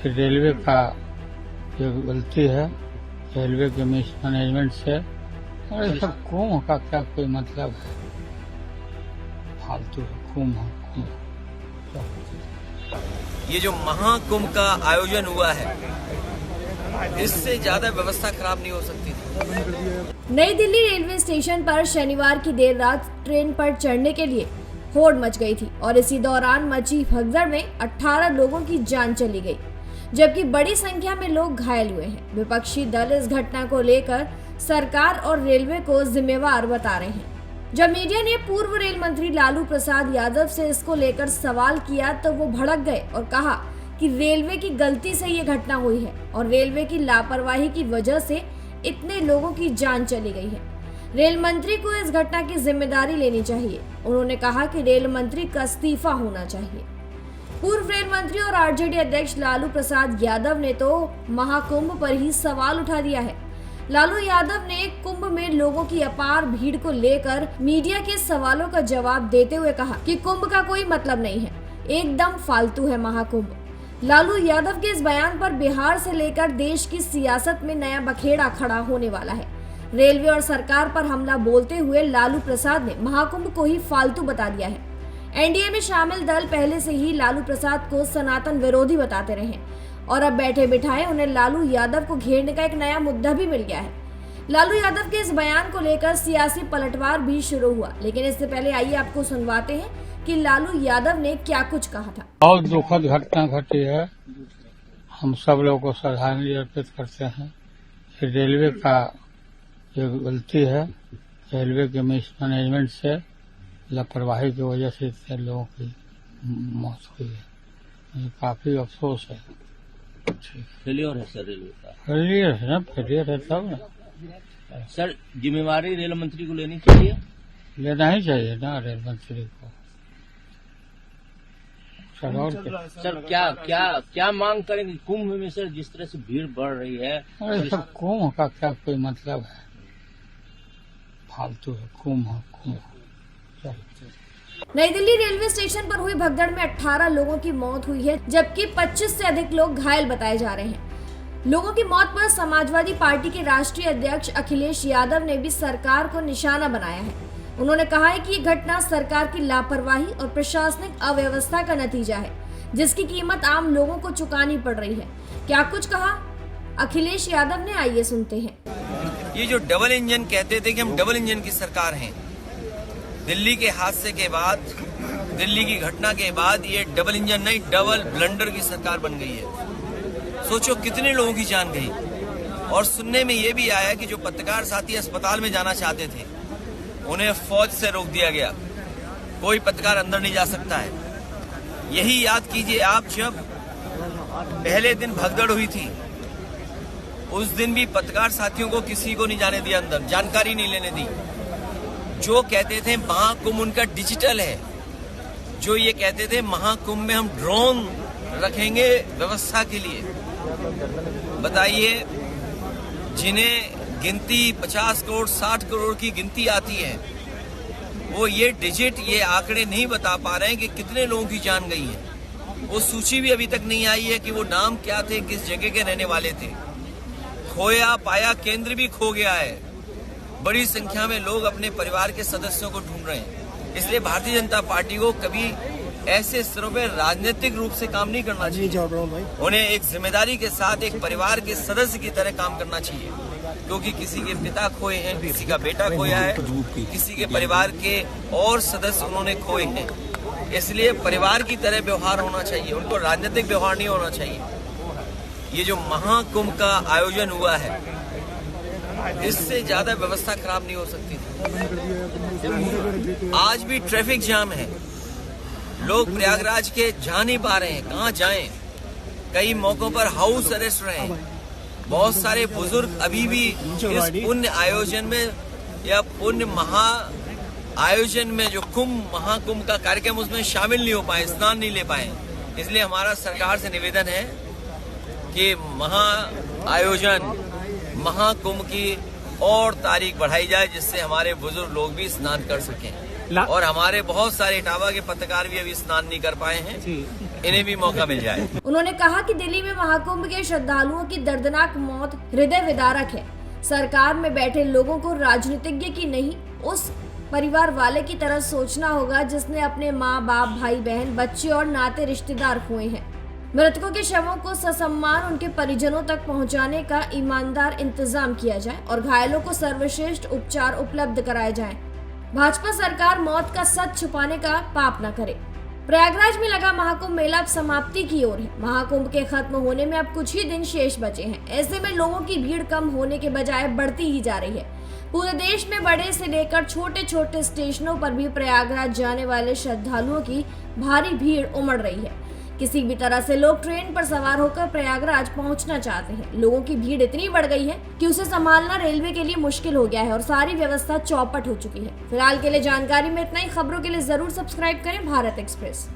कि रेलवे का जो गलती है, रेलवे के मिसमैनेजमेंट से, और ये सब कुंभ का क्या कोई मतलब है? फालतू है, कुंभ है। ये जो महाकुंभ का आयोजन हुआ है, इससे ज्यादा व्यवस्था खराब नहीं हो सकती थी। नई दिल्ली रेलवे स्टेशन पर शनिवार की देर रात ट्रेन पर चढ़ने के लिए होड़ मच गई थी और इसी दौरान मची भगदड़ में 18 लोगों की जान चली गई, जबकि बड़ी संख्या में लोग घायल हुए हैं। विपक्षी दल इस घटना को लेकर सरकार और रेलवे को जिम्मेवार बता रहे हैं। जब मीडिया ने पूर्व रेल मंत्री लालू प्रसाद यादव से इसको लेकर सवाल किया तो वो भड़क गए और कहा कि रेलवे की गलती से ये घटना हुई है और रेलवे की लापरवाही की वजह से इतने लोगों की जान चली गई है। रेल मंत्री को इस घटना की जिम्मेदारी लेनी चाहिए। उन्होंने कहा कि रेल मंत्री का इस्तीफा होना चाहिए। पूर्व रेल मंत्री और आरजेडी अध्यक्ष लालू प्रसाद यादव ने तो महाकुंभ पर ही सवाल उठा दिया है। लालू यादव ने कुंभ में लोगों की अपार भीड़ को लेकर मीडिया के सवालों का जवाब देते हुए कहा कि कुंभ का कोई मतलब नहीं है, एकदम फालतू है महाकुंभ। लालू यादव के इस बयान पर बिहार से लेकर देश की सियासत में नया बखेड़ा खड़ा होने वाला है। रेलवे और सरकार पर हमला बोलते हुए लालू प्रसाद ने महाकुंभ को ही फालतू बता दिया है। एनडीए में शामिल दल पहले से ही लालू प्रसाद को सनातन विरोधी बताते रहे और अब बैठे बिठाए उन्हें लालू यादव को घेरने का एक नया मुद्दा भी मिल गया है। लालू यादव के इस बयान को लेकर सियासी पलटवार भी शुरू हुआ, लेकिन इससे पहले आइए आपको सुनवाते हैं कि लालू यादव ने क्या कुछ कहा था। बहुत दुखद घटना घटी है। हम सब लोग को श्रद्धांजलि अर्पित करते हैं। रेलवे का जो गलती है, रेलवे के मिसमैनेजमेंट से, लापरवाही की वजह से इतने लोगों की मौत हुई है। मुझे काफी अफसोस है। फेलियर है सर रेलवे का। फेलियर है ना, फेलियर है तब ना सर। जिम्मेवारी रेल मंत्री को लेनी चाहिए। लेना ही चाहिए ना रेल मंत्री को। सर क्या मांग करेंगे कुंभ में सर? जिस तरह से भीड़ बढ़ रही है, अरे सब कुंभ का क्या कोई मतलब है? फालतू है, कुंभ है, कुंभ। नई दिल्ली रेलवे स्टेशन पर हुई भगदड़ में 18 लोगों की मौत हुई है, जबकि 25 से अधिक लोग घायल बताए जा रहे हैं। लोगों की मौत पर समाजवादी पार्टी के राष्ट्रीय अध्यक्ष अखिलेश यादव ने भी सरकार को निशाना बनाया है। उन्होंने कहा है कि ये घटना सरकार की लापरवाही और प्रशासनिक अव्यवस्था का नतीजा है, जिसकी कीमत आम लोगों को चुकानी पड़ रही है। क्या कुछ कहा अखिलेश यादव ने, आइए सुनते हैं। ये जो डबल इंजन कहते थे कि हम डबल इंजन की सरकार हैं, दिल्ली के हादसे के बाद, दिल्ली की घटना के बाद ये डबल इंजन नहीं, डबल ब्लंडर की सरकार बन गई है। सोचो कितने लोगों की जान गई। और सुनने में ये भी आया कि जो पत्रकार साथी अस्पताल में जाना चाहते थे, उन्हें फौज से रोक दिया गया। कोई पत्रकार अंदर नहीं जा सकता है। यही याद कीजिए आप, जब पहले दिन भगदड़ हुई थी, उस दिन भी पत्रकार साथियों को किसी को नहीं जाने दिया अंदर, जानकारी नहीं लेने दी। जो कहते थे महाकुंभ उनका डिजिटल है, जो ये कहते थे महाकुंभ में हम ड्रोन रखेंगे व्यवस्था के लिए। बताइए, जिन्हें गिनती 50 करोड़ 60 करोड़ की गिनती आती है, वो ये डिजिट, ये आंकड़े नहीं बता पा रहे हैं कि कितने लोगों की जान गई है। वो सूची भी अभी तक नहीं आई है कि वो नाम क्या थे, किस जगह के रहने वाले थे। खोया पाया केंद्र भी खो गया है। बड़ी संख्या में लोग अपने परिवार के सदस्यों को ढूंढ रहे हैं। इसलिए भारतीय जनता पार्टी को कभी ऐसे स्तरों पर राजनीतिक रूप से काम नहीं करना चाहिए। उन्हें एक जिम्मेदारी के साथ एक परिवार के सदस्य की तरह काम करना चाहिए, क्योंकि किसी के पिता खोए हैं, किसी का बेटा खोया है, किसी के परिवार के और सदस्य उन्होंने खोए हैं। इसलिए परिवार की तरह व्यवहार होना चाहिए, उनको राजनीतिक व्यवहार नहीं होना चाहिए। ये जो महाकुंभ का आयोजन हुआ है, इससे ज्यादा व्यवस्था खराब नहीं हो सकती थी। आज भी ट्रैफिक जाम है, लोग प्रयागराज के जा नहीं पा रहे हैं, कहाँ जाएं? कई मौकों पर हाउस अरेस्ट रहे हैं। बहुत सारे बुजुर्ग अभी भी इस पुण्य आयोजन में या पुण्य महा आयोजन में, जो कुंभ महाकुंभ का कार्यक्रम, उसमें शामिल नहीं हो पाए, स्नान नहीं ले पाए। इसलिए हमारा सरकार से निवेदन है कि महा आयोजन महाकुंभ की और तारीख बढ़ाई जाए, जिससे हमारे बुजुर्ग लोग भी स्नान कर सकें। और हमारे बहुत सारे इटावा के पत्रकार भी अभी स्नान नहीं कर पाए हैं, इन्हें भी मौका मिल जाए। उन्होंने कहा कि दिल्ली में महाकुंभ के श्रद्धालुओं की दर्दनाक मौत हृदय विदारक है। सरकार में बैठे लोगों को राजनीतिज्ञ की नहीं, उस परिवार वाले की तरह सोचना होगा जिसने अपने माँ बाप, भाई बहन, बच्चे और नाते रिश्तेदार खोए हैं। मृतकों के शवों को ससम्मान उनके परिजनों तक पहुंचाने का ईमानदार इंतजाम किया जाए और घायलों को सर्वश्रेष्ठ उपचार उपलब्ध कराए जाएं। भाजपा सरकार मौत का सच छुपाने का पाप न करे। प्रयागराज में लगा महाकुंभ मेला अब समाप्ति की ओर है। महाकुंभ के खत्म होने में अब कुछ ही दिन शेष बचे हैं। ऐसे में लोगों की भीड़ कम होने के बजाय बढ़ती ही जा रही है। पूरे देश में बड़े से लेकर छोटे छोटे स्टेशनों पर भी प्रयागराज जाने वाले श्रद्धालुओं की भारी भीड़ उमड़ रही है। किसी भी तरह से लोग ट्रेन पर सवार होकर प्रयागराज पहुंचना चाहते हैं। लोगों की भीड़ इतनी बढ़ गई है कि उसे संभालना रेलवे के लिए मुश्किल हो गया है और सारी व्यवस्था चौपट हो चुकी है। फिलहाल के लिए जानकारी में इतना ही। खबरों के लिए जरूर सब्सक्राइब करें भारत एक्सप्रेस।